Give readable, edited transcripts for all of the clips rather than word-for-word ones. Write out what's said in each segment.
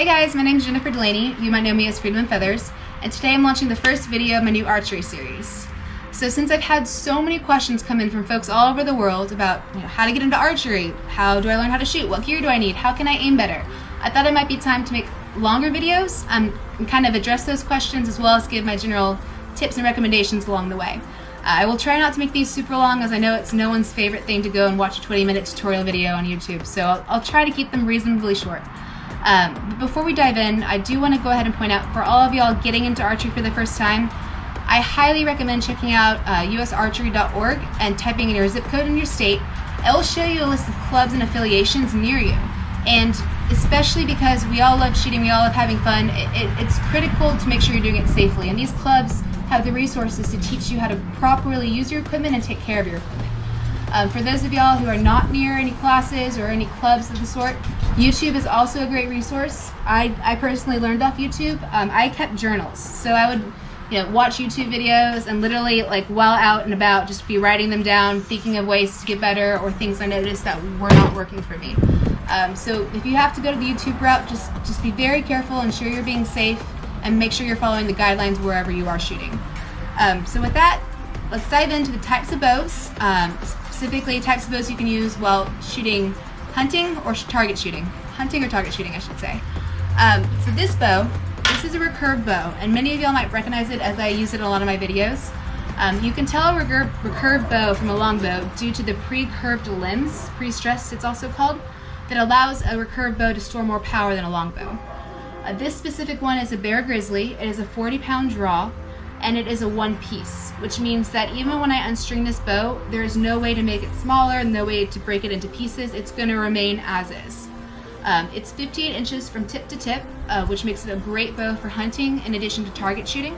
Hey guys, my name is Jennifer Delaney. You might know me as FreedomandFeathers, and today I'm launching the first video of my new archery series. So since I've had so many questions come in from folks all over the world about how to get into archery, how do I learn how to shoot, what gear do I need, how can I aim better, I thought it might be time to make longer videos and kind of address those questions as well as give my general tips and recommendations along the way. I will try not to make these super long, as I know it's no one's favorite thing to go and watch a 20-minute tutorial video on YouTube, so I'll try to keep them reasonably short. But before we dive in, I do want to go ahead and point out, for all of y'all getting into archery for the first time, I highly recommend checking out usarchery.org and typing in your zip code in your state. It will show you a list of clubs and affiliations near you. And especially because we all love shooting, we all love having fun, it's critical to make sure you're doing it safely. And these clubs have the resources to teach you how to properly use your equipment and take care of your equipment. For those of y'all who are not near any classes or any clubs of the sort, YouTube is also a great resource. I personally learned off YouTube. I kept journals, so I would watch YouTube videos and literally, like, while out and about, just be writing them down, thinking of ways to get better or things I noticed that were not working for me. So if you have to go to the YouTube route, just be very careful, ensure you're being safe, and make sure you're following the guidelines wherever you are shooting. So with that, let's dive into the types of bows. Specifically, types of bows you can use while shooting hunting or target shooting. Hunting or target shooting, I should say. So this bow, this is a recurve bow, and many of y'all might recognize it as I use it in a lot of my videos. You can tell a recurve bow from a longbow due to the pre-curved limbs, pre-stressed it's also called, that allows a recurve bow to store more power than a longbow. This specific one is a Bear Grizzly. It is a 40-pound draw, and it is a one-piece, which means that even when I unstring this bow, there is no way to make it smaller, no way to break it into pieces. It's going to remain as is. It's 58 inches from tip to tip, which makes it a great bow for hunting in addition to target shooting.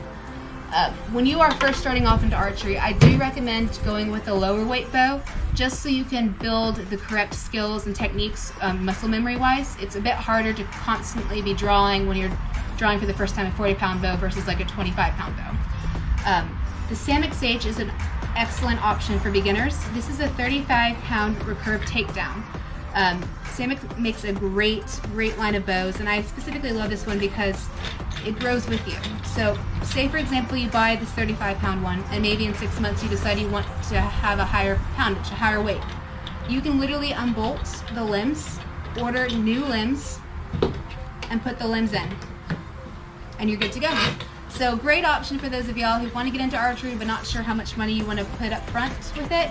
When you are first starting off into archery, I do recommend going with a lower weight bow, just so you can build the correct skills and techniques muscle memory wise. It's a bit harder to constantly be drawing when you're drawing for the first time a 40-pound bow versus like a 25-pound bow. The Samix H is an excellent option for beginners. This is a 35-pound recurve takedown. Samix makes a great line of bows, and I specifically love this one because it grows with you. So say, for example, you buy this 35-pound one, and maybe in 6 months you decide you want to have a higher poundage, a higher weight. You can literally unbolt the limbs, order new limbs, and put the limbs in, and you're good to go. So great option for those of y'all who want to get into archery but not sure how much money you want to put up front with it.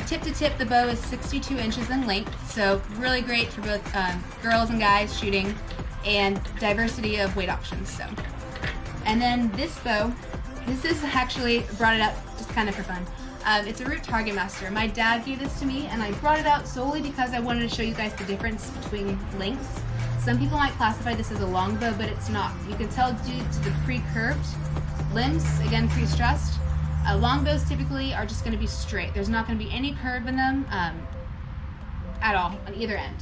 Tip to tip, the bow is 62 inches in length, so really great for both girls and guys shooting, and diversity of weight options. So, and then this bow, this is actually, brought it up just kind of for fun. It's a Root Target Master. My dad gave this to me, and I brought it out solely because I wanted to show you guys the difference between lengths. Some people might classify this as a longbow, but it's not. You can tell due to the pre-curved limbs, again pre-stressed. Longbows typically are just going to be straight. There's not going to be any curve in them at all on either end.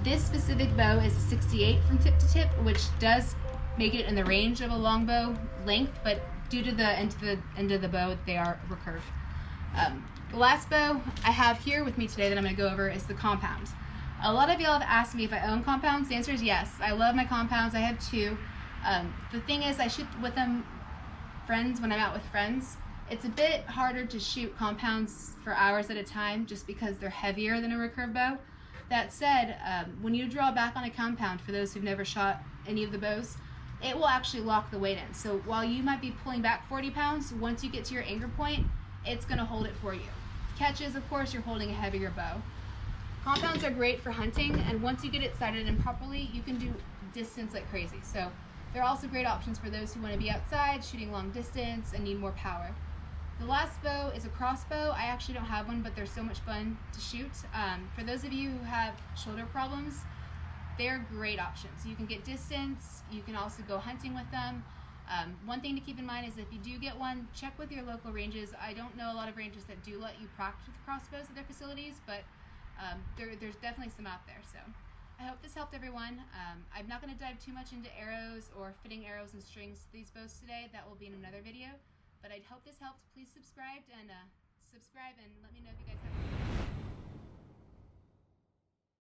This specific bow is 68 from tip to tip, which does make it in the range of a longbow length, but due to the end of the bow, they are recurve. The last bow I have here with me today that I'm going to go over is the compound. A lot of y'all have asked me if I own compounds. The answer is yes. I love my compounds. I have two. The thing is, I shoot with them friends when I'm out with friends. It's a bit harder to shoot compounds for hours at a time just because they're heavier than a recurve bow. That said, when you draw back on a compound, for those who've never shot any of the bows, it will actually lock the weight in. So while you might be pulling back 40 pounds, once you get to your anchor point, it's going to hold it for you. Catches, of course, you're holding a heavier bow. Compounds are great for hunting, and once you get it sighted in properly, you can do distance like crazy. So they're also great options for those who want to be outside, shooting long distance, and need more power. The last bow is a crossbow. I actually don't have one, but they're so much fun to shoot. For those of you who have shoulder problems, they're great options. You can get distance, you can also go hunting with them. One thing to keep in mind is if you do get one, check with your local ranges. I don't know a lot of ranges that do let you practice with crossbows at their facilities, but there's definitely some out there. So I hope this helped everyone. I'm not going to dive too much into arrows or fitting arrows and strings to these bows today. That will be in another video. But I hope this helped. Please subscribe and let me know if you guys have